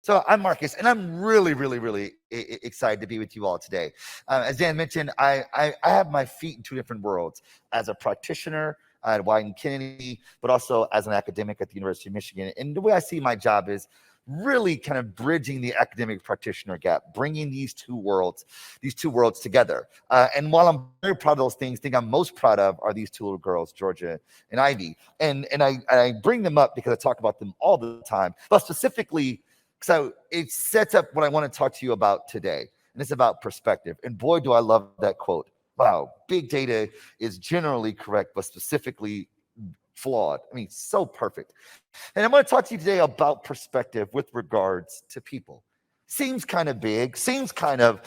So I'm Marcus, and I'm really, really, really excited to be with you all today. As Dan mentioned, I have my feet in two different worlds as a practitioner at Wieden Kennedy, but also as an academic at the University of Michigan. And the way I see my job is really kind of bridging the academic practitioner gap, bringing these two worlds together. And while I'm very proud of those things, the thing I'm most proud of are these two little girls, Georgia and Ivy. And I bring them up because I talk about them all the time, but specifically, so it sets up what I want to talk to you about today. And it's about perspective. And boy, do I love that quote. Wow, big data is generally correct, but specifically flawed. I mean, so perfect. And I'm going to talk to you today about perspective with regards to people. Seems kind of big, seems kind of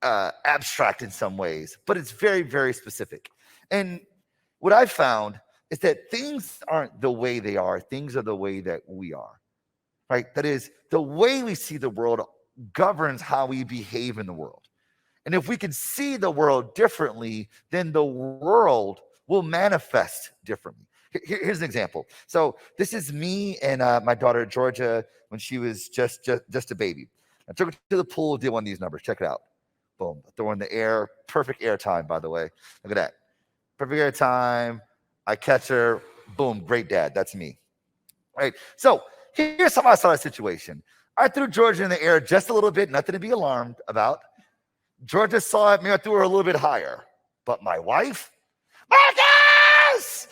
abstract in some ways, but it's very, very specific. And what I've found is that things aren't the way they are. Things are the way that we are. Right? That is, the way we see the world governs how we behave in the world. And if we can see the world differently, then the world will manifest differently. Here's an example. So this is me and my daughter, Georgia, when she was just a baby. I took her to the pool, did one of these numbers. Check it out. Boom. Throw in the air. Perfect air time, by the way. Look at that. Perfect air time. I catch her. Boom. Great dad. That's me. Right? So here's how I saw the situation. I threw Georgia in the air just a little bit, nothing to be alarmed about. Georgia saw it, maybe I threw her a little bit higher. But my wife, Marcus,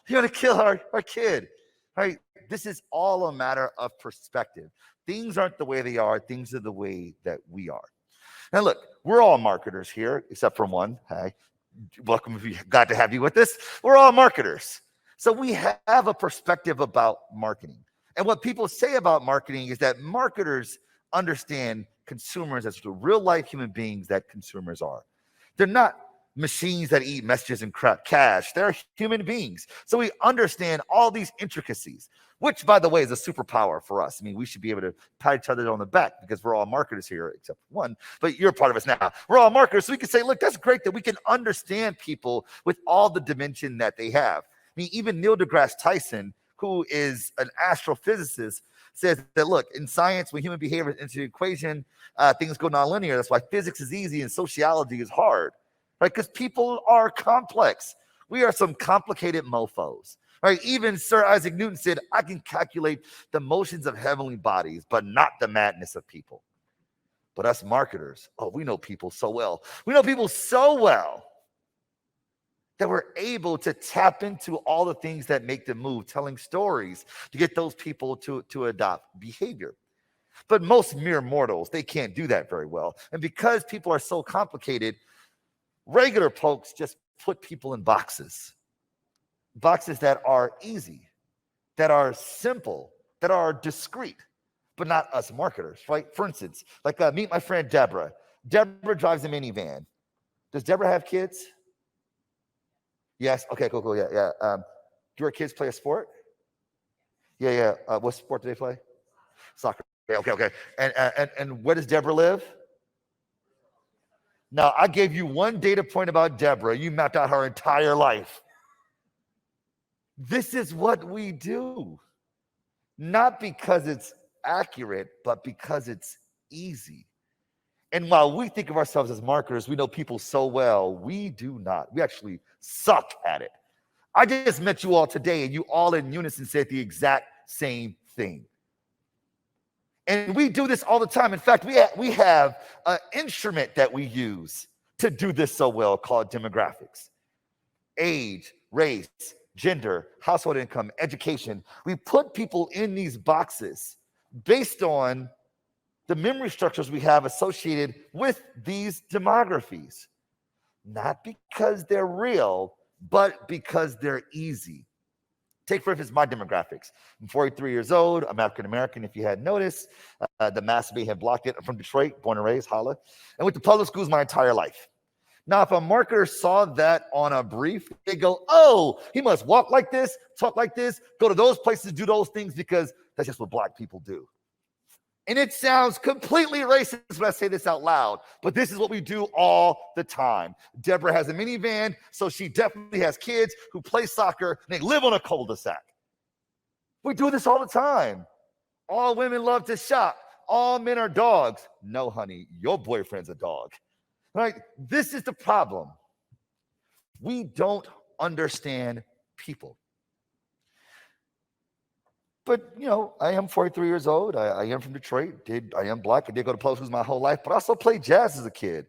you're going to kill our kid. Right? This is all a matter of perspective. Things aren't the way they are. Things are the way that we are. Now, look, we're all marketers here, except for one. Hi, welcome. Glad to have you with us. We're all marketers. So we have a perspective about marketing. And what people say about marketing is that marketers understand consumers as the real life human beings that consumers are. They're not machines that eat messages and cash. They're human beings. So we understand all these intricacies, which, by the way, is a superpower for us. I mean, we should be able to pat each other on the back because we're all marketers here, except for one, but you're part of us now. We're all marketers. So we can say, look, that's great that we can understand people with all the dimension that they have. I mean, even Neil deGrasse Tyson, who is an astrophysicist, says that, look, in science, when human behavior is into the equation, things go nonlinear. That's why physics is easy and sociology is hard, right? Because people are complex. We are some complicated mofos, right? Even Sir Isaac Newton said, I can calculate the motions of heavenly bodies, but not the madness of people. But us marketers, oh, we know people so well. We know people so well that we're able to tap into all the things that make them move, telling stories to get those people to adopt behavior. But most mere mortals, they can't do that very well. And because people are so complicated, regular folks just put people in boxes that are easy, that are simple, that are discreet, but not us marketers, right? For instance, like meet my friend Deborah. Deborah drives a minivan. Does Deborah have kids? Yes. Okay, cool. Yeah. Do your kids play a sport? Yeah. What sport do they play? Soccer. Okay. And where does Deborah live? Now, I gave you one data point about Deborah. You mapped out her entire life. This is what we do. Not because it's accurate, but because it's easy. And while we think of ourselves as marketers, we know people so well, we do not. We actually suck at it. I just met you all today, and you all in unison said the exact same thing. And we do this all the time. In fact, we have an instrument that we use to do this so well called demographics. Age, race, gender, household income, education. We put people in these boxes based on the memory structures we have associated with these demographies. Not because they're real, but because they're easy. Take, for instance, my demographics. I'm 43 years old. I'm African-American, if you hadn't noticed. The mask may have blocked it. I'm from Detroit, born and raised, holla. And went to public schools my entire life. Now, if a marketer saw that on a brief, they go, oh, he must walk like this, talk like this, go to those places, do those things because that's just what Black people do. And it sounds completely racist when I say this out loud, but this is what we do all the time. Deborah has a minivan, so she definitely has kids who play soccer and they live on a cul-de-sac. We do this all the time. All women love to shop. All men are dogs. No, honey, your boyfriend's a dog. Right? This is the problem. We don't understand people. But, I am 43 years old. I am from Detroit. I am black. I did go to public schools my whole life, but I also played jazz as a kid.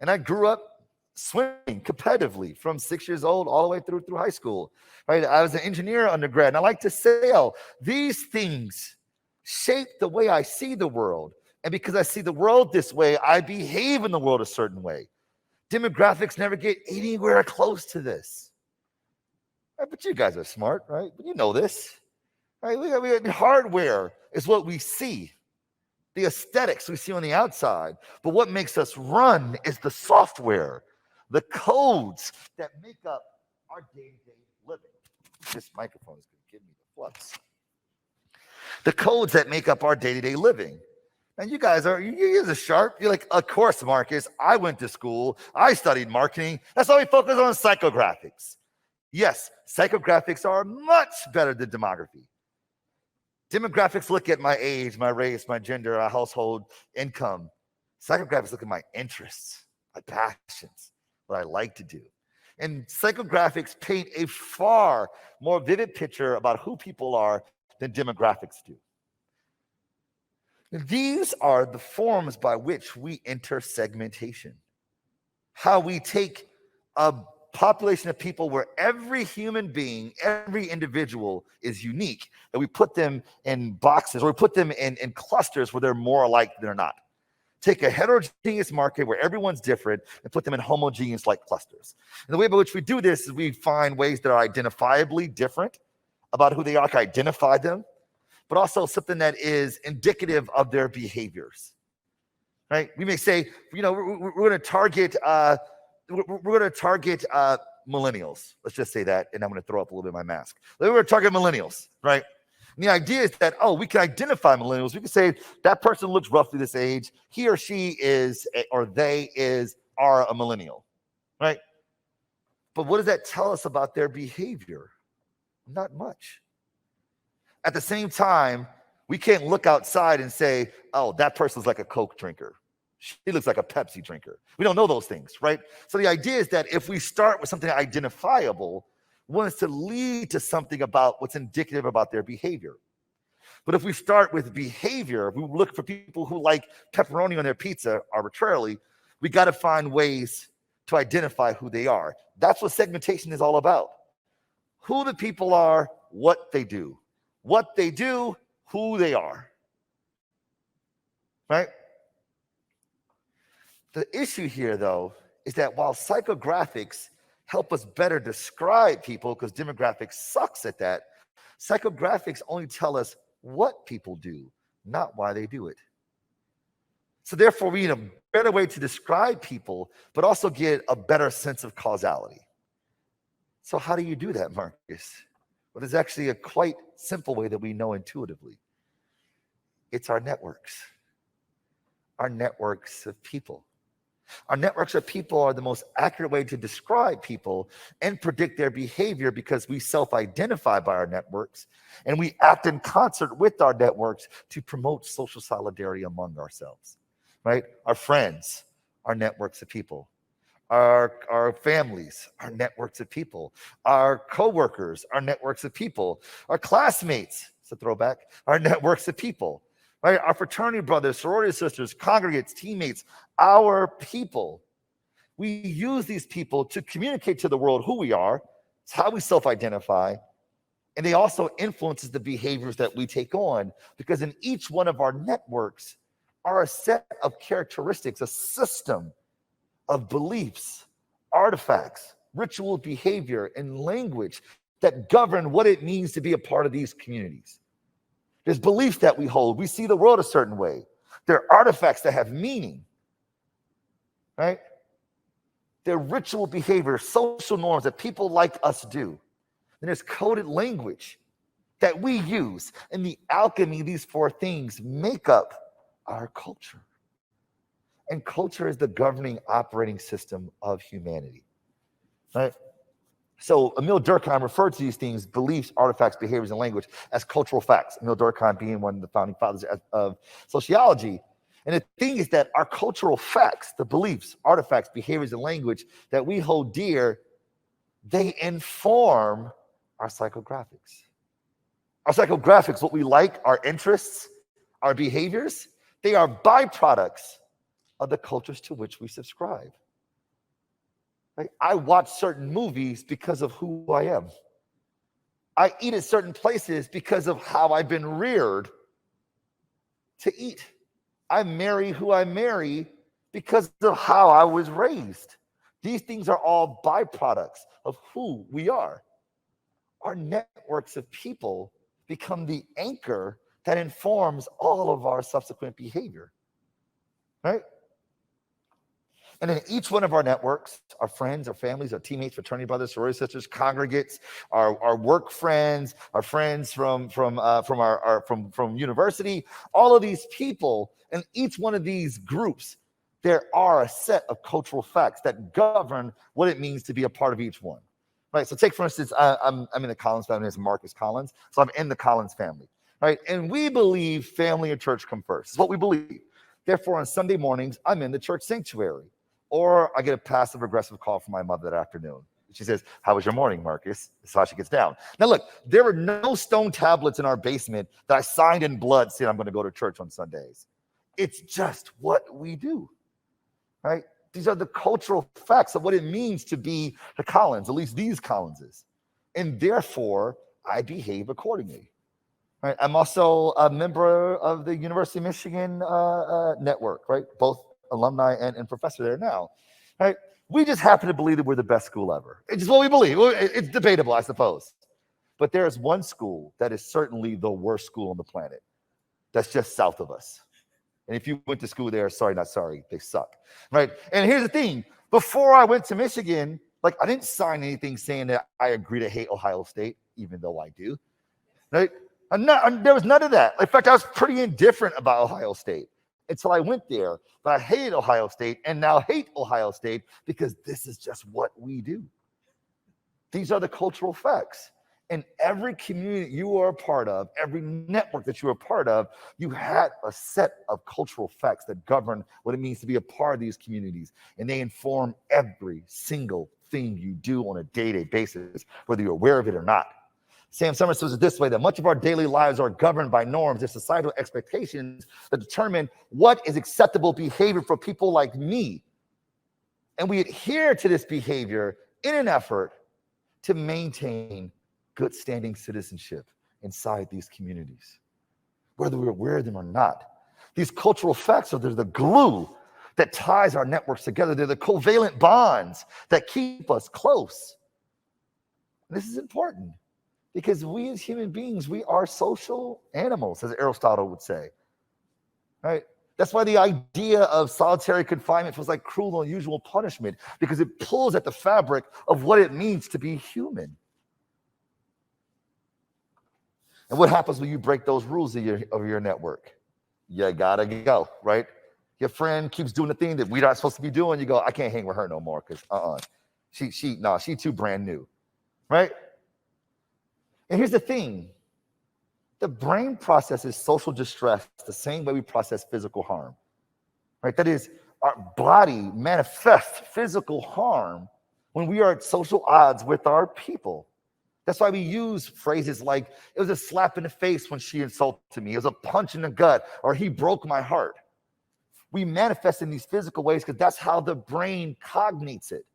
And I grew up swimming competitively from 6 years old all the way through high school. Right? I was an engineer undergrad, and I like to sail. These things shape the way I see the world. And because I see the world this way, I behave in the world a certain way. Demographics never get anywhere close to this. Right? But you guys are smart, right? But you know this. Right? Hardware is what we see. The aesthetics we see on the outside. But what makes us run is the software, the codes that make up our day-to-day living. This microphone is going to give me the flux. The codes that make up our day-to-day living. And you guys are sharp. You're like, of course, Marcus, I went to school. I studied marketing. That's why we focus on psychographics. Yes, psychographics are much better than demography. Demographics look at my age, my race, my gender, my household income. Psychographics look at my interests, my passions, what I like to do. And psychographics paint a far more vivid picture about who people are than demographics do. These are the forms by which we enter segmentation. How we take a population of people where every human being, every individual is unique, and we put them in boxes, or we put them in clusters where they're more alike than they're not. Take a heterogeneous market where everyone's different and put them in homogeneous like clusters. And the way by which we do this is we find ways that are identifiably different about who they are, can identify them, but also something that is indicative of their behaviors. Right? We may say, we're going to target millennials. Let's just say that, and I'm going to throw up a little bit of my mask. We're going to target millennials, right? And the idea is that, we can identify millennials. We can say that person looks roughly this age. He or she is, or they are a millennial, right? But what does that tell us about their behavior? Not much. At the same time, we can't look outside and say, that person's like a Coke drinker. She looks like a Pepsi drinker. We don't know those things, right? So the idea is that if we start with something identifiable, we want it to lead to something about what's indicative about their behavior. But if we start with behavior, we look for people who like pepperoni on their pizza arbitrarily, we got to find ways to identify who they are. That's what segmentation is all about. Who the people are, what they do. What they do, who they are. Right? The issue here, though, is that while psychographics help us better describe people, because demographics sucks at that, psychographics only tell us what people do, not why they do it. So therefore, we need a better way to describe people, but also get a better sense of causality. So how do you do that, Marcus? Well, there's actually a quite simple way that we know intuitively. It's our networks. Our networks of people. Our networks of people are the most accurate way to describe people and predict their behavior because we self-identify by our networks and we act in concert with our networks to promote social solidarity among ourselves, right? Our friends, our networks of people. Our families, our networks of people. Our coworkers, our networks of people. Our classmates, it's a throwback, our networks of people. Right? Our fraternity brothers, sorority sisters, congregates, teammates, our people. We use these people to communicate to the world who we are. It's how we self-identify. And they also influences the behaviors that we take on because in each one of our networks are a set of characteristics, a system of beliefs, artifacts, ritual behavior, and language that govern what it means to be a part of these communities. There's beliefs that we hold. We see the world a certain way. There are artifacts that have meaning, right? There are ritual behavior, social norms that people like us do. And there's coded language that we use. And the alchemy of these four things make up our culture. And culture is the governing operating system of humanity, right? So Emil Durkheim referred to these things, beliefs, artifacts, behaviors, and language, as cultural facts. Emil Durkheim being one of the founding fathers of sociology. And the thing is that our cultural facts, the beliefs, artifacts, behaviors, and language that we hold dear, they inform our psychographics. Our psychographics, what we like, our interests, our behaviors, they are byproducts of the cultures to which we subscribe. Right? I watch certain movies because of who I am. I eat at certain places because of how I've been reared to eat. I marry who I marry because of how I was raised. These things are all byproducts of who we are. Our networks of people become the anchor that informs all of our subsequent behavior, right? And in each one of our networks, our friends, our families, our teammates, fraternity brothers, sorority sisters, congregates, our work friends, our friends from university, all of these people, in each one of these groups, there are a set of cultural facts that govern what it means to be a part of each one. Right. So take, for instance, I'm in the Collins family. It's Marcus Collins. So I'm in the Collins family. Right. And we believe family and church come first. It's what we believe. Therefore, on Sunday mornings, I'm in the church sanctuary. Or I get a passive aggressive call from my mother that afternoon. She says, "How was your morning, Marcus?" That's how she gets down. Now, look, there were no stone tablets in our basement that I signed in blood saying I'm going to go to church on Sundays. It's just what we do. Right. These are the cultural facts of what it means to be the Collins, at least these Collinses. And therefore, I behave accordingly. Right? I'm also a member of the University of Michigan network, right? Both alumni and professor there now. Right? We just happen to believe that we're the best school ever. It's just what we believe. It's debatable, I suppose. But there is one school that is certainly the worst school on the planet. That's just south of us. And if you went to school there, sorry, not sorry, they suck, right? And here's the thing. Before I went to Michigan, like I didn't sign anything saying that I agree to hate Ohio State, even though I do, right? There was none of that. In fact, I was pretty indifferent about Ohio State until I went there. But I hated Ohio State and now hate Ohio State because this is just what we do. These are the cultural facts. In every community you are a part of, every network that you are a part of, you had a set of cultural facts that govern what it means to be a part of these communities. And they inform every single thing you do on a day-to-day basis, whether you're aware of it or not. Sam Summers says it this way, that much of our daily lives are governed by norms and societal expectations that determine what is acceptable behavior for people like me. And we adhere to this behavior in an effort to maintain good standing citizenship inside these communities, whether we're aware of them or not. These cultural facts are the glue that ties our networks together. They're the covalent bonds that keep us close. And this is important because we as human beings, we are social animals, as Aristotle would say, right? That's why the idea of solitary confinement feels like cruel and unusual punishment, because it pulls at the fabric of what it means to be human. And what happens when you break those rules of your network? You gotta go, right? Your friend keeps doing the thing that we're not supposed to be doing. You go, I can't hang with her no more because she too brand new, right? And here's the thing. The brain processes social distress the same way we process physical harm, right? That is, our body manifests physical harm when we are at social odds with our people. That's why we use phrases like, it was a slap in the face when she insulted me. It was a punch in the gut, or he broke my heart. We manifest in these physical ways because that's how the brain cognates it.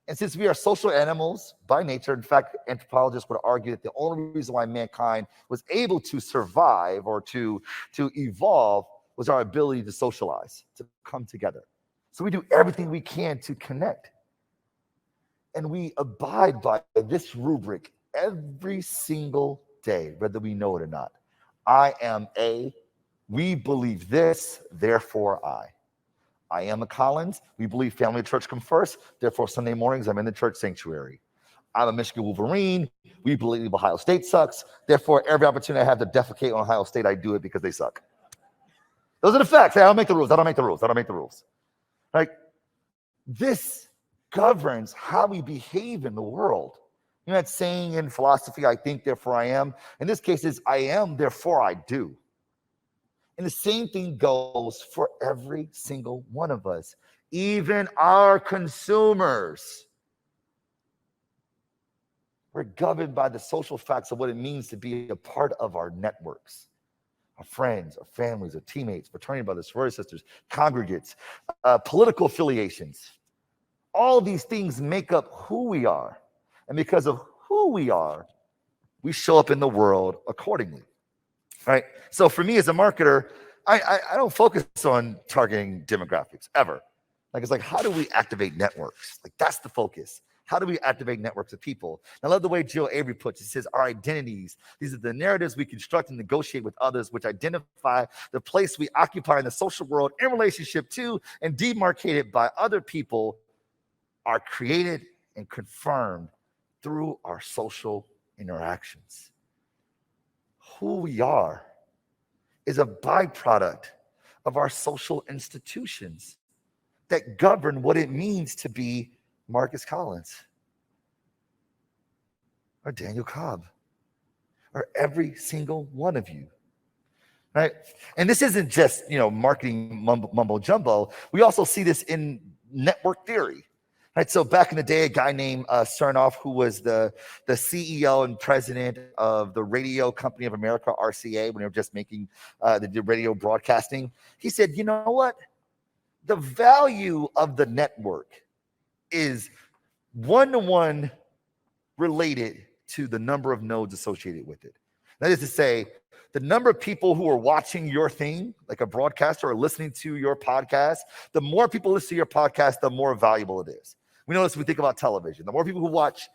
And since we are social animals by nature, in fact, anthropologists would argue that the only reason why mankind was able to survive or to evolve was our ability to socialize, to come together. So we do everything we can to connect. And we abide by this rubric every single day, whether we know it or not. I am a, we believe this, therefore I. I am a Collins. We believe family and church come first. Therefore, Sunday mornings, I'm in the church sanctuary. I'm a Michigan Wolverine. We believe Ohio State sucks. Therefore, every opportunity I have to defecate on Ohio State, I do it because they suck. Those are the facts. Hey, I don't make the rules. I don't make the rules. Like, this governs how we behave in the world. You know that saying in philosophy, I think, therefore I am? In this case, is I am, therefore I do. And the same thing goes for every single one of us, even our consumers. We're governed by the social facts of what it means to be a part of our networks, our friends, our families, our teammates, fraternity brothers, sorority sisters, congregates, political affiliations. All these things make up who we are. And because of who we are, we show up in the world accordingly. Right? So for me as a marketer, I don't focus on targeting demographics ever. Like, it's like, how do we activate networks? Like, that's the focus. How do we activate networks of people? And I love the way Jill Avery puts it. She says, our identities, these are the narratives we construct and negotiate with others, which identify the place we occupy in the social world in relationship to and demarcated by other people, are created and confirmed through our social interactions. Who we are is a byproduct of our social institutions that govern what it means to be Marcus Collins or Daniel Cobb or every single one of you, right? And this isn't just, marketing mumbo jumbo. We also see this in network theory, right? So back in the day, a guy named Cernoff, who was the CEO and president of the Radio Company of America, RCA, when they were just making the radio broadcasting, he said, you know what? The value of the network is one-to-one related to the number of nodes associated with it. That is to say, the number of people who are watching your thing, like a broadcaster, or listening to your podcast, the more people listen to your podcast, the more valuable it is. We know this when we think about television. The more people who watch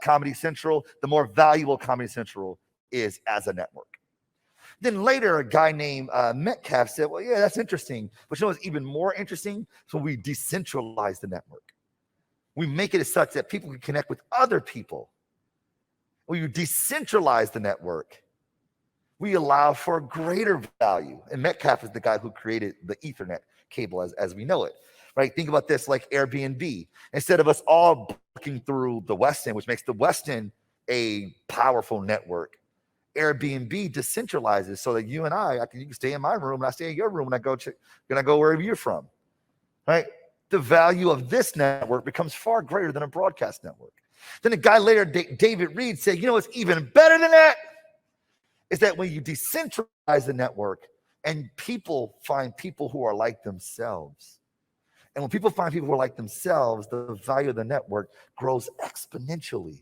Comedy Central, the more valuable Comedy Central is as a network. Then later, a guy named Metcalf said, well, yeah, that's interesting. But you know what's even more interesting? So we decentralize the network. We make it as such that people can connect with other people. When you decentralize the network, we allow for greater value. And Metcalf is the guy who created the Ethernet cable as we know it, right? Think about this like Airbnb. Instead of us all booking through the West End, which makes the West End a powerful network, Airbnb decentralizes so that you and you can stay in my room and I stay in your room and I go wherever you're from, right? The value of this network becomes far greater than a broadcast network. Then a guy later, David Reed, said, you know what's even better than that? Is that when you decentralize the network and people find people who are like themselves. And when people find people who are like themselves, the value of the network grows exponentially.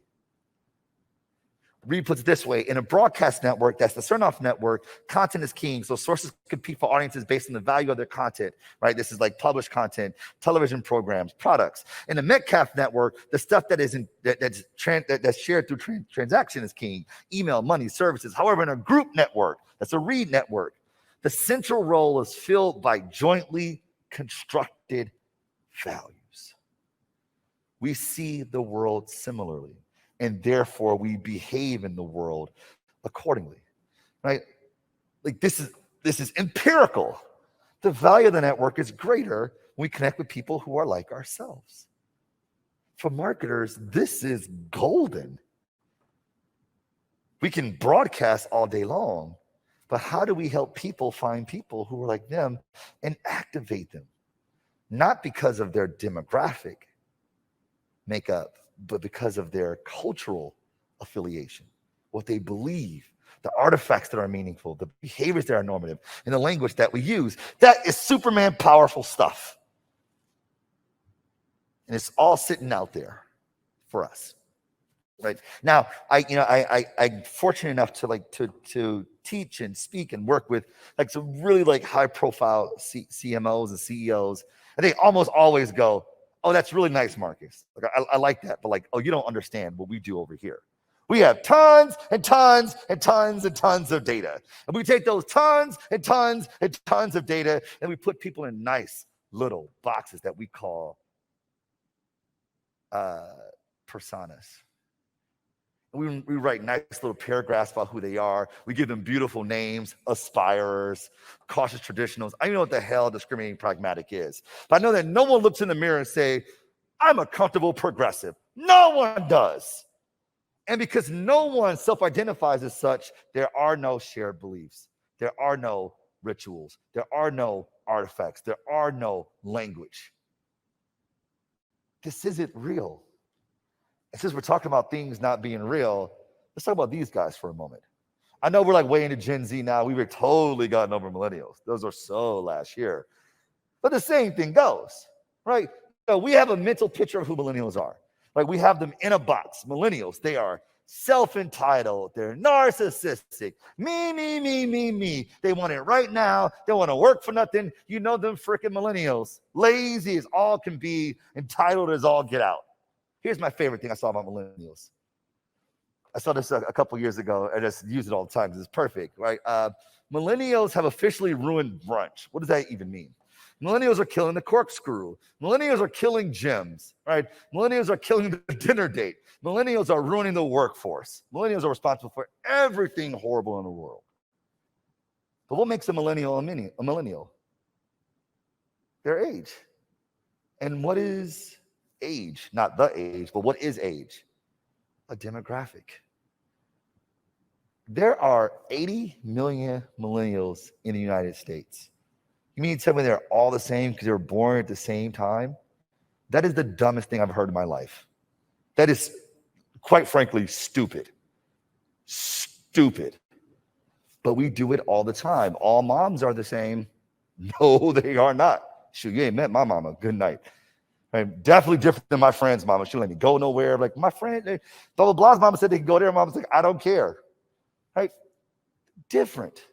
Reed puts it this way: in a broadcast network, that's the Cernoff network, content is king. So sources compete for audiences based on the value of their content, right? This is like published content, television programs, products. In the Metcalf network, the stuff that's shared through transaction is king. Email, money, services. However, in a group network, that's a Reed network, the central role is filled by jointly constructed values. We see the world similarly, and therefore we behave in the world accordingly, right? Like this is empirical. The value of the network is greater when we connect with people who are like ourselves. For marketers, this is golden. We can broadcast all day long, but how do we help people find people who are like them and activate them? Not because of their demographic makeup, but because of their cultural affiliation, what they believe, the artifacts that are meaningful, the behaviors that are normative, and the language that we use. That is Superman powerful stuff. And it's all sitting out there for us. Right now, I'm fortunate enough to teach and speak and work with like some really like high profile CMOs and CEOs, and they almost always go, "Oh, that's really nice, Marcus. Like I like that, but like, oh, you don't understand what we do over here. We have tons and tons and tons and tons of data, and we take those tons and tons and tons of data, and we put people in nice little boxes that we call personas." We write nice little paragraphs about who they are. We give them beautiful names: aspirers, cautious traditionals. I don't know what the hell discriminating pragmatic is, but I know that no one looks in the mirror and say, I'm a comfortable progressive. No one does. And because no one self-identifies as such, there are no shared beliefs. There are no rituals. There are no artifacts. There are no language. This isn't real. And since we're talking about things not being real, let's talk about these guys for a moment. I know we're like way into Gen Z now. We were totally gotten over millennials. Those are so last year. But the same thing goes, right? So we have a mental picture of who millennials are. Like we have them in a box. Millennials, they are self-entitled. They're narcissistic. Me. They want it right now. They want to work for nothing. You know them freaking millennials. Lazy as all can be. Entitled as all get out. Here's my favorite thing I saw about millennials. I saw this a couple years ago. I just use it all the time because it's perfect, right? Millennials have officially ruined brunch. What does that even mean? Millennials are killing the corkscrew. Millennials are killing gyms, right? Millennials are killing the dinner date. Millennials are ruining the workforce. Millennials are responsible for everything horrible in the world. But what makes a millennial a millennial? Their age. And what is age? Not the age, but what is age? A demographic. There are 80 million millennials in the United States. You mean to tell me they're all the same because they were born at the same time? That is the dumbest thing I've heard in my life. That is, quite frankly, stupid. Stupid. But we do it all the time. All moms are the same. No, they are not. Shoot, you ain't met my mama. Good night. I'm definitely different than my friend's mama. She let me go nowhere. Like my friend, blah, blah, blah's mama said they can go there. Mama's like, I don't care. Right? Different.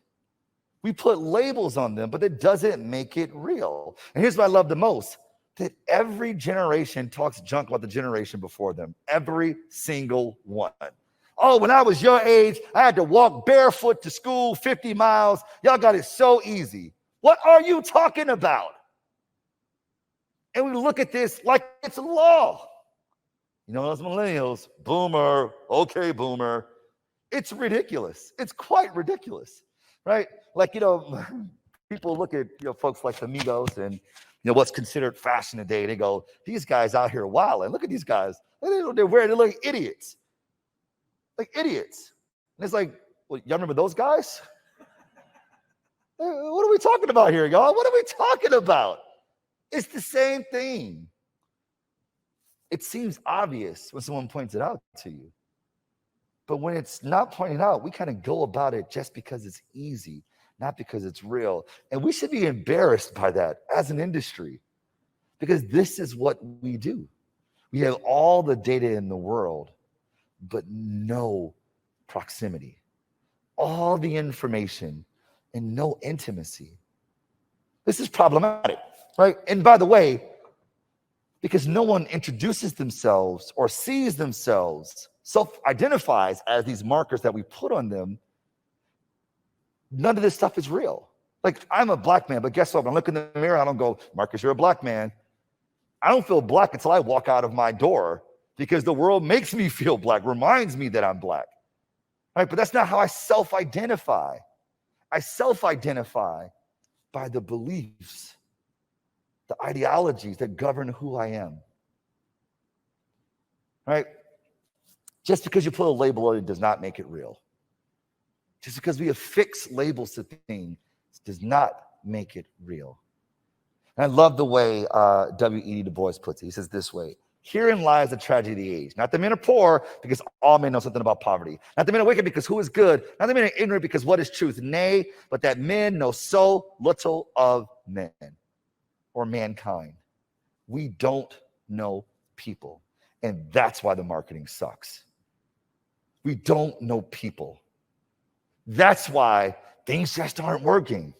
We put labels on them, but it doesn't make it real. And here's what I love the most, that every generation talks junk about the generation before them. Every single one. Oh, when I was your age, I had to walk barefoot to school 50 miles. Y'all got it so easy. What are you talking about? And we look at this like it's a law. You know, those millennials, boomer, okay, boomer. It's ridiculous. It's quite ridiculous, right? Like, you know, people look at, you know, folks like Amigos and, you know, what's considered fashion today. They go, these guys out here wilding. Look at these guys. They're wearing, they look like idiots. Like idiots. And it's like, well, y'all remember those guys? What are we talking about here, y'all? What are we talking about? It's the same thing. It seems obvious when someone points it out to you. But when it's not pointed out, we kind of go about it just because it's easy, not because it's real. And we should be embarrassed by that as an industry, because this is what we do. We have all the data in the world, but no proximity. All the information and no intimacy. This is problematic, right? And by the way, because no one introduces themselves or sees themselves, self-identifies as these markers that we put on them, none of this stuff is real. Like, I'm a black man, but guess what? When I look in the mirror, I don't go, Marcus, you're a black man. I don't feel black until I walk out of my door, because the world makes me feel black, reminds me that I'm black. Right? But that's not how I self-identify. I self-identify by the beliefs, the ideologies that govern who I am. Right? Just because you put a label on it does not make it real. Just because we affix labels to things does not make it real. And I love the way W.E.B. Du Bois puts it. He says this way: herein lies the tragedy of the age. Not that men are poor, because all men know something about poverty. Not that men are wicked, because who is good? Not that men are ignorant, because what is truth? Nay, but that men know so little of men or mankind. We don't know people. And that's why the marketing sucks. We don't know people. That's why things just aren't working.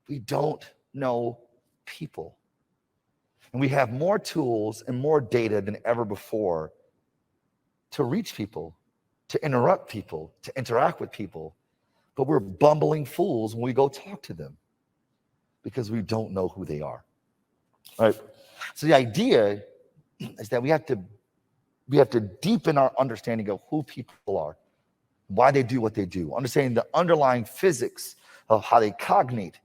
We don't know people. And we have more tools and more data than ever before to reach people, to interrupt people, to interact with people. But we're bumbling fools when we go talk to them because we don't know who they are. All right. So the idea is that we have to deepen our understanding of who people are, why they do what they do, understanding the underlying physics of how they cognate,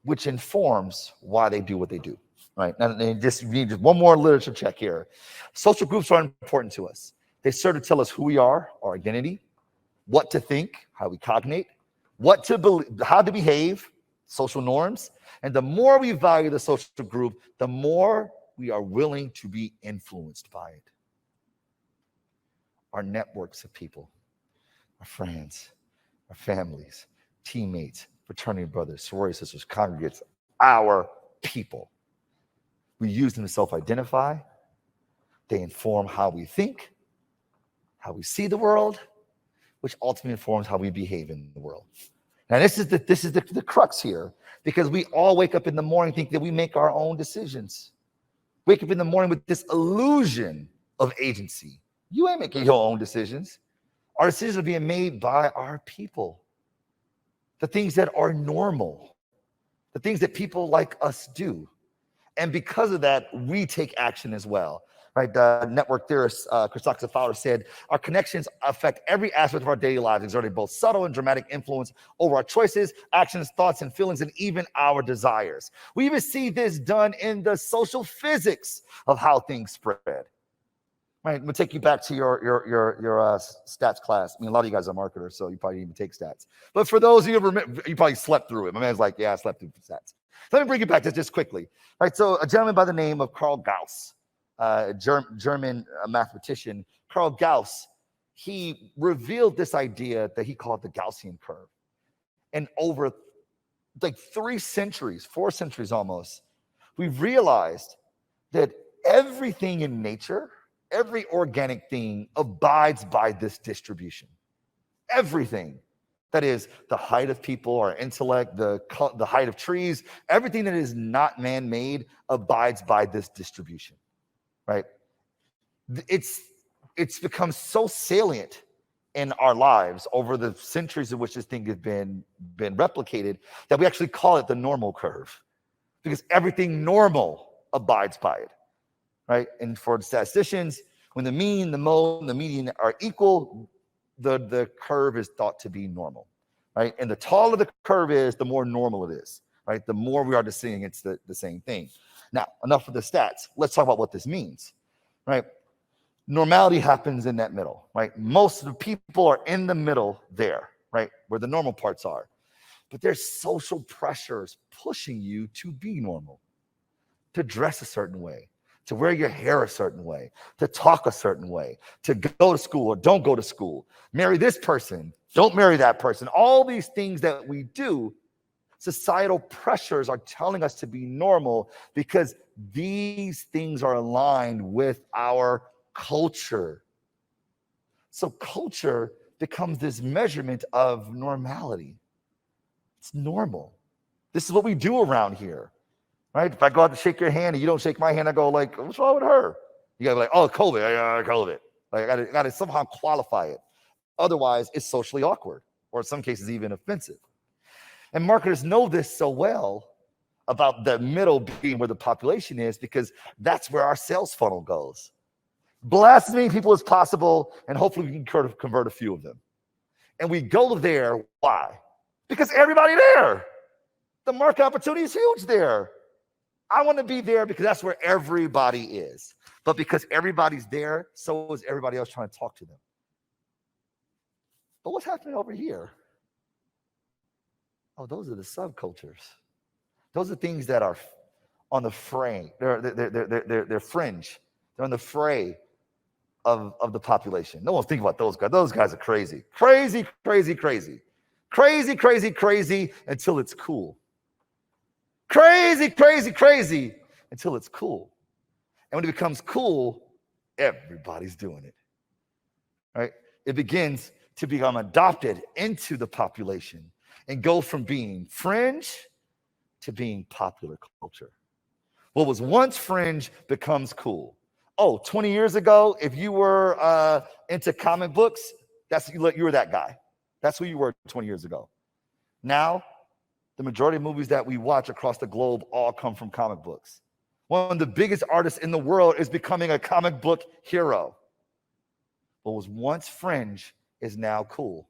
which informs why they do what they do. right? And just we need just one more literature check here. Social groups are important to us. They serve to tell us who we are, our identity, what to think, how we cognate, what to believe, how to behave, social norms. And the more we value the social group, the more we are willing to be influenced by it. Our networks of people, our friends, our families, teammates, fraternity brothers, sorority sisters, congregates, our people. We use them to self-identify. They inform how we think, how we see the world, which ultimately informs how we behave in the world. Now, this is the crux here, because we all wake up in the morning thinking that we make our own decisions. Wake up in the morning with this illusion of agency. You ain't making your own decisions. Our decisions are being made by our people. The things that are normal, the things that people like us do. And because of that, we take action as well. Right? The network theorist, Christopher Fowler, said, our connections affect every aspect of our daily lives, exerting both subtle and dramatic influence over our choices, actions, thoughts, and feelings, and even our desires. We even see this done in the social physics of how things spread. Right? We'll take you back to your stats class. I mean, a lot of you guys are marketers, so you probably didn't even take stats. But for those of you who remember, you probably slept through it. My man's like, yeah, I slept through stats. Let me bring you back to just quickly. Right? So a gentleman by the name of Carl Gauss, German mathematician, Carl Gauss, he revealed this idea that he called the Gaussian curve. And over like 4 centuries almost, we've realized that everything in nature, every organic thing abides by this distribution. Everything. That is the height of people, our intellect, the height of trees, everything that is not man-made abides by this distribution. Right? It's become so salient in our lives over the centuries in which this thing has been replicated that we actually call it the normal curve, because everything normal abides by it. Right? And for the statisticians, when the mean, the mode, and the median are equal, the curve is thought to be normal. Right? And the taller the curve is, the more normal it is. Right? The more we are descending, it's the same thing. Now, enough of the stats. Let's talk about what this means. Right? Normality happens in that middle. Right? Most of the people are in the middle there, right? Where the normal parts are. But there's social pressures pushing you to be normal, to dress a certain way, to wear your hair a certain way, to talk a certain way, to go to school or don't go to school, marry this person, don't marry that person. All these things that we do, societal pressures are telling us to be normal because these things are aligned with our culture. So culture becomes this measurement of normality. It's normal. This is what we do around here. Right? If I go out to shake your hand and you don't shake my hand, I go like, what's wrong with her? You gotta be like, oh, COVID, COVID. Like I gotta somehow qualify it. Otherwise, it's socially awkward, or in some cases even offensive. And marketers know this so well about the middle being where the population is, because that's where our sales funnel goes. Blast as many people as possible, and hopefully we can convert a few of them. And we go there, why? Because everybody there. The market opportunity is huge there. I want to be there because that's where everybody is. But because everybody's there, so is everybody else trying to talk to them. But what's happening over here? Oh, those are the subcultures. Those are things that are on the fray. They're fringe. They're on the fray of the population. No one's thinking about those guys. Those guys are crazy. Crazy, crazy, crazy. Crazy, crazy, crazy until it's cool. Crazy, crazy, crazy until it's cool. And when it becomes cool, everybody's doing it. Right? It begins to become adopted into the population and go from being fringe to being popular culture. What was once fringe becomes cool. Oh, 20 years ago, if you were into comic books, you were that guy. That's who you were 20 years ago. Now, the majority of movies that we watch across the globe all come from comic books. One of the biggest artists in the world is becoming a comic book hero. What was once fringe is now cool.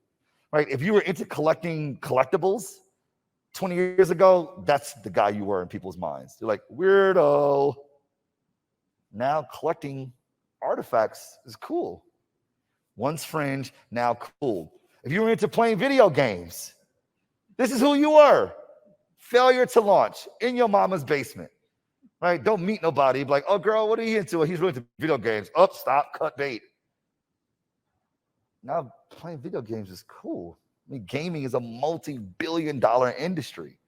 Right? If you were into collecting collectibles 20 years ago, that's the guy you were in people's minds. You're like, weirdo. Now collecting artifacts is cool. Once fringe, now cool. If you were into playing video games, this is who you were. Failure to launch in your mama's basement, right? Don't meet nobody. Be like, oh, girl, what are you into? He's really into video games. Oh, stop, cut bait. Now playing video games is cool. I mean, gaming is a multi-billion-dollar industry.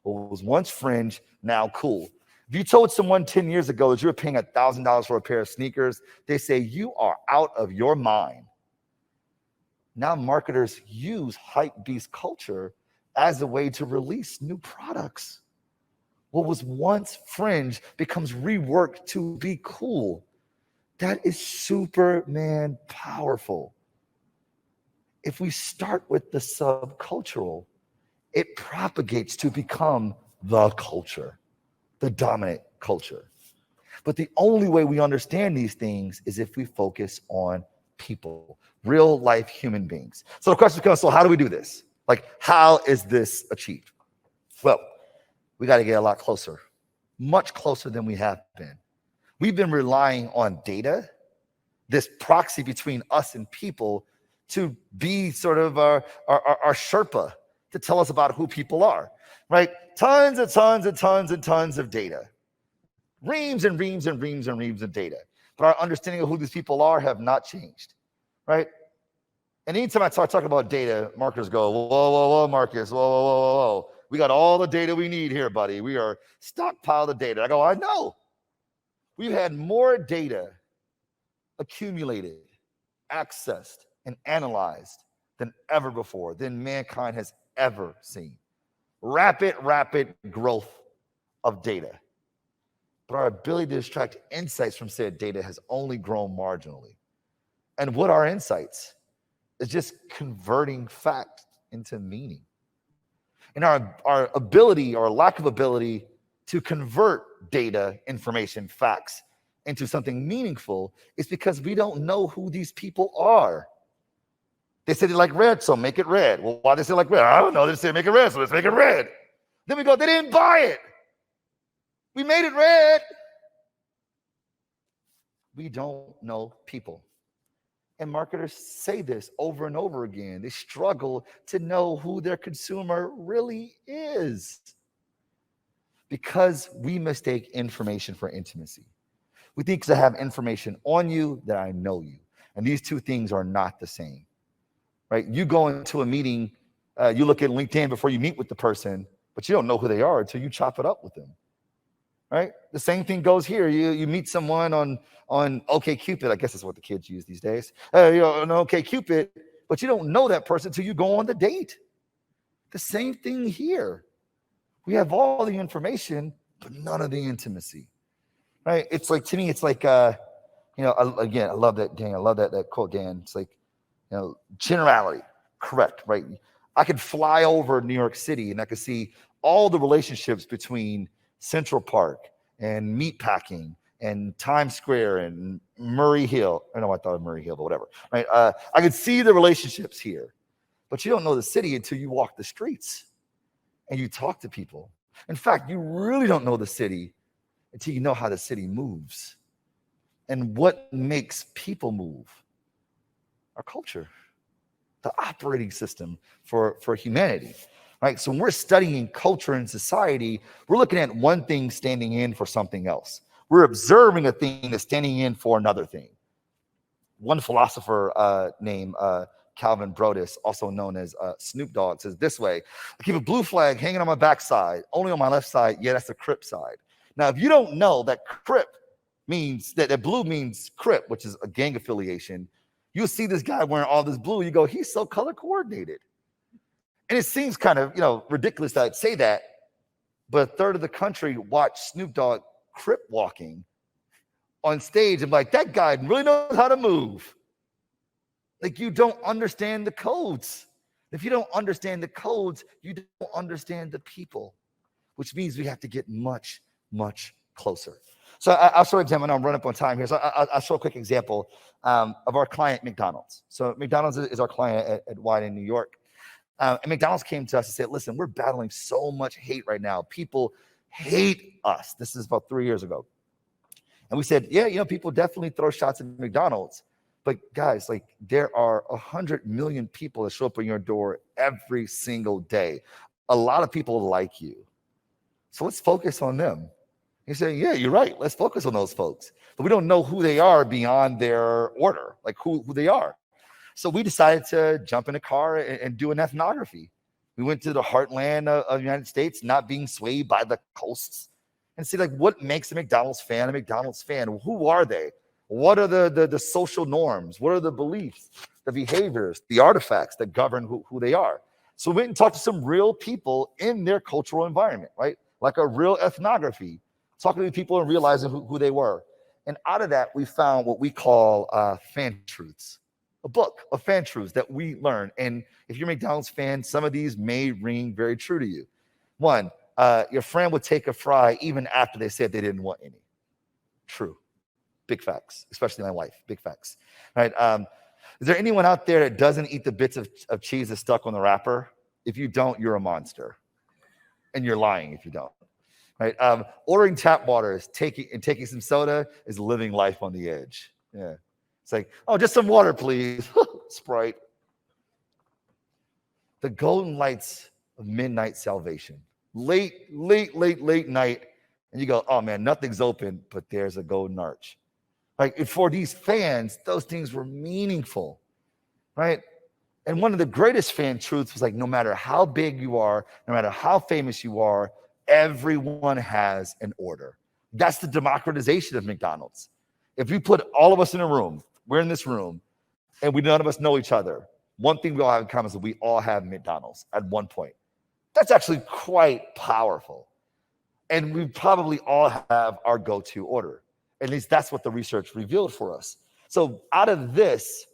What was once fringe, now cool. If you told someone 10 years ago that you were paying $1,000 for a pair of sneakers, they say you are out of your mind. Now marketers use hype beast culture as a way to release new products. What was once fringe becomes reworked to be cool. That is Superman powerful. If we start with the subcultural, it propagates to become the culture, the dominant culture. But the only way we understand these things is if we focus on people, real life human beings. So the question becomes, so how do we do this? Like, how is this achieved? Well, we got to get a lot closer, much closer than we have been. We've been relying on data, this proxy between us and people, to be sort of our Sherpa, to tell us about who people are, right? Tons of data. Reams and reams and reams and reams of data. But our understanding of who these people are have not changed, right? And anytime I start talking about data, marketers go, whoa, Marcus, whoa. We got all the data we need here, buddy. We are stockpiled of data. I go, I know. We've had more data accumulated, accessed, and analyzed than ever before, than mankind has ever seen. Rapid growth of data. But our ability to extract insights from said data has only grown marginally. And what are insights? It's just converting fact into meaning. And our ability or lack of ability to convert data, information, facts into something meaningful is because we don't know who these people are. They said they like red, so make it red. Well, why they say like red? I don't know. They say make it red, so let's make it red. Then we go, they didn't buy it. We made it red. We don't know people. And marketers say this over and over again. They struggle to know who their consumer really is because we mistake information for intimacy. We think because I have information on you that I know you. And these two things are not the same. Right? You go into a meeting, you look at LinkedIn before you meet with the person, but you don't know who they are until you chop it up with them. Right? The same thing goes here. You meet someone on OkCupid. I guess that's what the kids use these days. On OkCupid, but you don't know that person until you go on the date. The same thing here. We have all the information, but none of the intimacy. Right? It's like, to me, it's like, again, I love that, Dan. I love that quote, Dan. It's like, generality, correct, right? I could fly over New York City and I could see all the relationships between Central Park and Meatpacking and Times Square and Murray Hill. I know I thought of Murray Hill, but whatever, right? I could see the relationships here, but you don't know the city until you walk the streets and you talk to people. In fact, you really don't know the city until you know how the city moves and what makes people move. Our culture, the operating system for humanity, right? So when we're studying culture and society, we're looking at one thing standing in for something else. We're observing a thing that's standing in for another thing. One philosopher named Calvin Brodus, also known as Snoop Dogg, says this way: I keep a blue flag hanging on my backside, only on my left side. Yeah, that's the Crip side. Now, if you don't know that Crip means that blue means Crip, which is a gang affiliation, you'll see this guy wearing all this blue. You go, he's so color coordinated. And it seems kind of, ridiculous that I'd say that, but a third of the country watched Snoop Dogg Crip walking on stage and like, that guy really knows how to move. Like, you don't understand the codes. If you don't understand the codes, you don't understand the people, which means we have to get much, much closer. So I'll show an example, and I'll run up on time here. So I'll show a quick example of our client, McDonald's. So McDonald's is our client at Wieden, New York. And McDonald's came to us and said, listen, we're battling so much hate right now. People hate us. This is about 3 years ago. And we said, yeah, people definitely throw shots at McDonald's. But guys, like there are 100 million people that show up on your door every single day. A lot of people like you. So let's focus on them. You say, yeah, you're right. Let's focus on those folks. But we don't know who they are beyond their order, like who they are. So we decided to jump in a car and do an ethnography. We went to the heartland of the United States, not being swayed by the coasts, and see like what makes a McDonald's fan a McDonald's fan. Who are they? What are the social norms? What are the beliefs, the behaviors, the artifacts that govern who they are? So we went and talked to some real people in their cultural environment, right? Like a real ethnography, talking to people and realizing who they were. And out of that, we found what we call fan truths. A book of fan truths that we learn. And if you're a McDonald's fan, some of these may ring very true to you. One, your friend would take a fry even after they said they didn't want any. True. Big facts, especially my wife. Big facts. Right? Is there anyone out there that doesn't eat the bits of cheese that's stuck on the wrapper? If you don't, you're a monster. And you're lying if you don't. Right? Ordering tap water is taking some soda is living life on the edge. Yeah. It's like, oh, just some water, please. Sprite. The golden lights of midnight salvation. Late night. And you go, oh man, nothing's open, but there's a golden arch. Like for these fans, those things were meaningful, right? And one of the greatest fan truths was like, no matter how big you are, no matter how famous you are, everyone has an order. That's the democratization of McDonald's. If we put all of us in a room, we're in this room, and none of us know each other, one thing we all have in common is that we all have McDonald's at one point. That's actually quite powerful. And we probably all have our go-to order. At least that's what the research revealed for us. So out of this,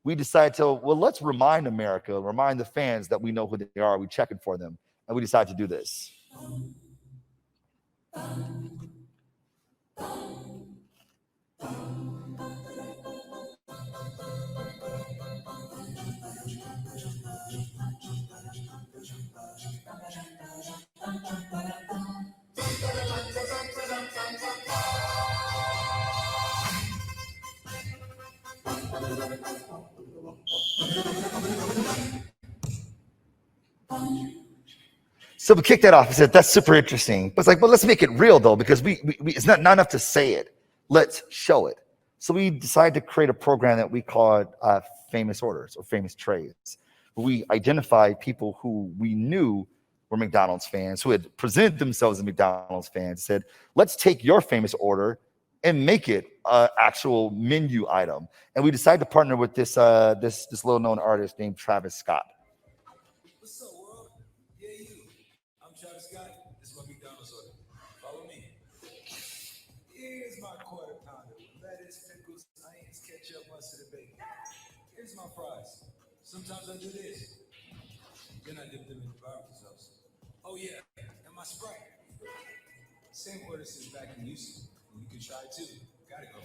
we decided let's remind America, remind the fans that we know who they are, we're checking for them, and we decided to do this. So we kicked that off. I said, that's super interesting. But it's like, well, let's make it real, though, because it's not enough to say it. Let's show it. So we decided to create a program that we called Famous Orders or Famous Trades. We identified people who we knew were McDonald's fans, who had presented themselves as McDonald's fans, said, let's take your famous order and make it an actual menu item. And we decided to partner with this little-known artist named Travis Scott. What's up, world? Yeah, you. I'm Travis Scott. This is my McDonald's order. Follow me. Here's my quarter pounder with lettuce, pickles, onions, ketchup, mustard, and bacon. Here's my fries. Sometimes I do this. Then I dip them in the barbecue sauce. Oh yeah, and my Sprite. Same order since back in Houston. You can try it too. Gotta go.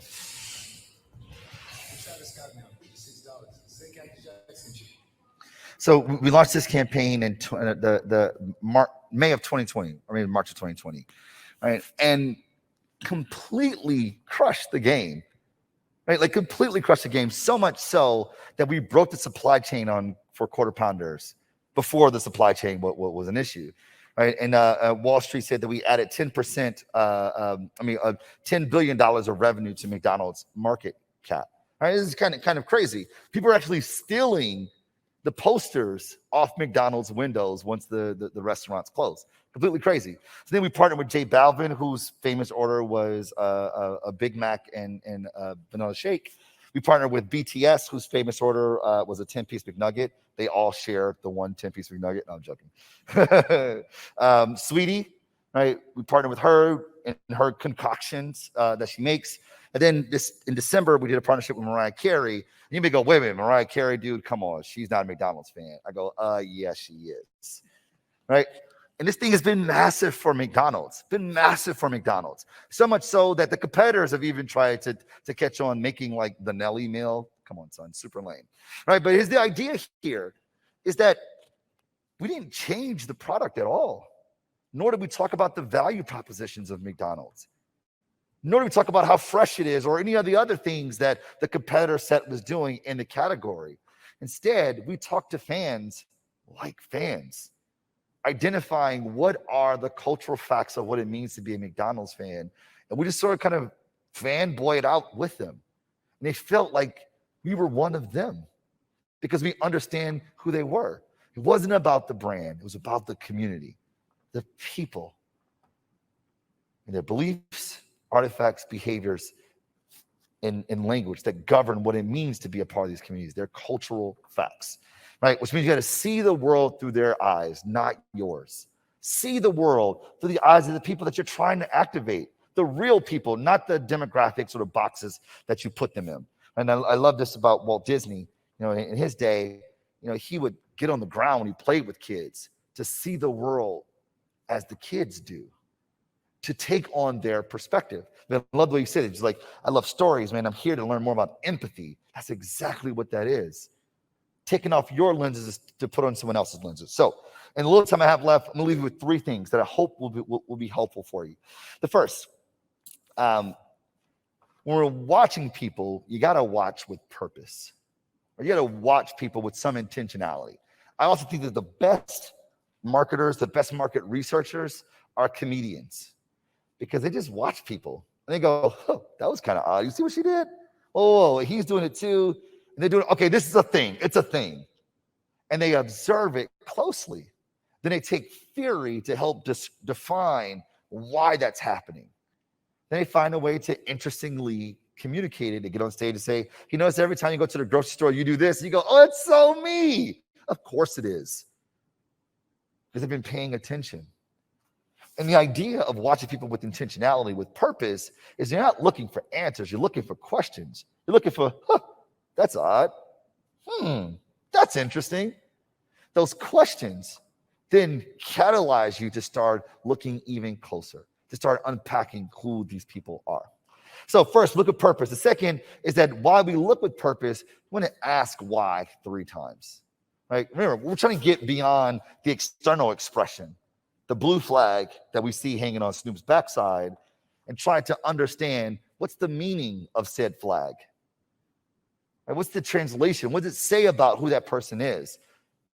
Travis Scott now, $56. Say Captain Jackson chicken. So we launched this campaign in May of 2020, or maybe March of 2020, right? And completely crushed the game, right? Like completely crushed the game, so much so that we broke the supply chain for quarter pounders before the supply chain was an issue, right? And Wall Street said that we added 10%, $10 billion of revenue to McDonald's market cap. Right? This is kind of crazy. People are actually stealing the posters off McDonald's windows once the restaurants close. Completely crazy. So then we partnered with J Balvin, whose famous order was a Big Mac and vanilla shake. We partnered with BTS, whose famous order was a 10-piece McNugget. They all share the one 10-piece McNugget. No, I'm joking. Sweetie, right? We partnered with her and her concoctions that she makes. And then in December, we did a partnership with Mariah Carey. And you may go, wait a minute, Mariah Carey, dude, come on. She's not a McDonald's fan. I go, yes, she is. Right? And this thing has been massive for McDonald's. So much so that the competitors have even tried to catch on making like the Nelly meal. Come on, son, super lame. Right? But here's the idea here is that we didn't change the product at all. Nor did we talk about the value propositions of McDonald's. Nor did we talk about how fresh it is or any of the other things that the competitor set was doing in the category. Instead, we talked to fans like fans, identifying what are the cultural facts of what it means to be a McDonald's fan. And we just sort of kind of fanboy it out with them. And they felt like we were one of them because we understand who they were. It wasn't about the brand. It was about the community, the people, and their beliefs, artifacts, behaviors, in language that govern what it means to be a part of these communities. They're cultural facts, right? Which means you got to see the world through their eyes, not yours. See the world through the eyes of the people that you're trying to activate, the real people, not the demographics or the boxes that you put them in. And I love this about Walt Disney. You know, in his day, you know, he would get on the ground when he played with kids to see the world as the kids do, to take on their perspective. I love the way you said it. It's like, I love stories, man. I'm here to learn more about empathy. That's exactly what that is. Taking off your lenses to put on someone else's lenses. So, in the little time I have left, I'm going to leave you with 3 things that I hope will be helpful for you. The first, when we're watching people, you got to watch with purpose. Or you got to watch people with some intentionality. I also think that the best marketers, the best market researchers are comedians, because they just watch people and they go, oh, that was kind of odd. You see what she did? Oh, he's doing it too. And they're doing, okay, this is a thing. It's a thing. And they observe it closely. Then they take theory to help define why that's happening. Then they find a way to interestingly communicate it, to get on stage and say, you notice every time you go to the grocery store, you do this. And you go, oh, it's so me. Of course it is. Because they've been paying attention. And the idea of watching people with intentionality, with purpose, is you're not looking for answers. You're looking for questions. You're looking for, that's odd. That's interesting. Those questions then catalyze you to start looking even closer, to start unpacking who these people are. So first, look at purpose. The second is that while we look with purpose, we want to ask why 3 times. Right? Remember, we're trying to get beyond the external expression, the blue flag that we see hanging on Snoop's backside, and try to understand what's the meaning of said flag. Right? What's the translation? What does it say about who that person is?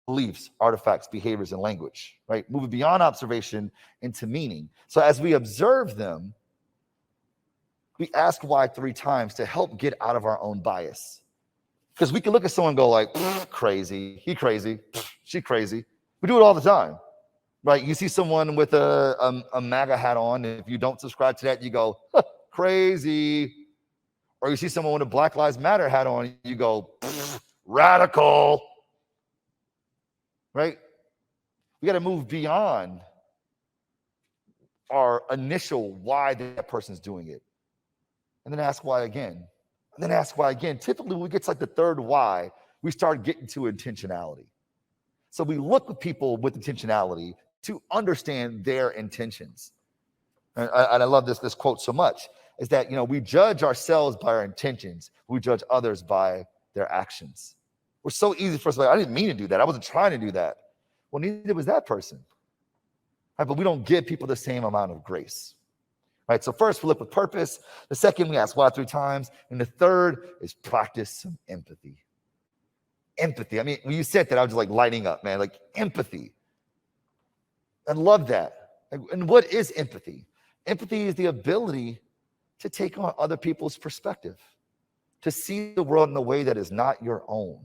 Beliefs, artifacts, behaviors, and language. Right? Moving beyond observation into meaning. So as we observe them, we ask why 3 times to help get out of our own bias. Because we can look at someone and go like, crazy, he crazy, she crazy. We do it all the time. Right, you see someone with a MAGA hat on, and if you don't subscribe to that, you go, crazy. Or you see someone with a Black Lives Matter hat on, you go, radical. Right? We got to move beyond our initial why that person's doing it. And then ask why again. And then ask why again. Typically, when we get to like the 3rd why, we start getting to intentionality. So we look at people with intentionality to understand their intentions. And I love this quote so much, is that, you know, we judge ourselves by our intentions. We judge others by their actions. We're so easy for us to say, I didn't mean to do that. I wasn't trying to do that. Well, neither was that person. Right? But we don't give people the same amount of grace. Right? So first, we look with purpose. The second, we ask why 3 times. And the third is practice some empathy. Empathy. I mean, when you said that, I was just like lighting up, man. Like empathy. I love that. And what is empathy? Empathy is the ability to take on other people's perspective, to see the world in a way that is not your own.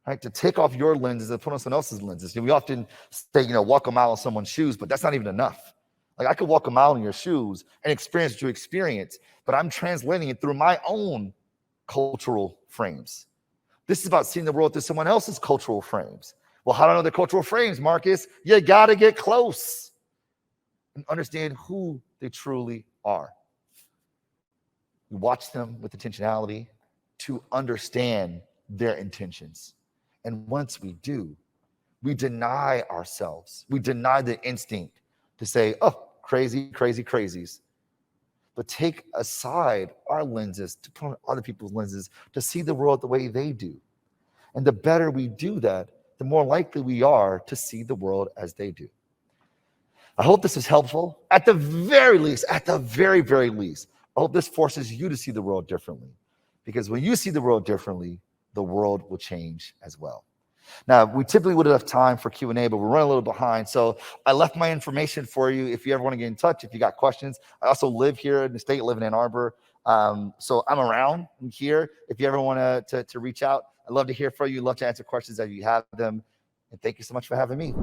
Right? To take off your lenses and put on someone else's lenses. And we often say, you know, walk a mile in someone's shoes, but that's not even enough. Like I could walk a mile in your shoes and experience what you experience, but I'm translating it through my own cultural frames. This is about seeing the world through someone else's cultural frames. Well, how do I know the cultural frames, Marcus? You got to get close and understand who they truly are. We watch them with intentionality to understand their intentions. And once we do, we deny ourselves. We deny the instinct to say, oh, crazy, crazy, crazies. But take aside our lenses to put on other people's lenses to see the world the way they do. And the better we do that, the more likely we are to see the world as they do. I hope this is helpful. At the very least, at the very, very least, I hope this forces you to see the world differently. Because when you see the world differently, the world will change as well. Now, we typically would have time for Q&A, but we're running a little behind. So I left my information for you if you ever want to get in touch, if you got questions. I also live here in the state, live in Ann Arbor. So I'm around here. If you ever want to reach out, I'd love to hear from you. Love to answer questions as you have them. And thank you so much for having me.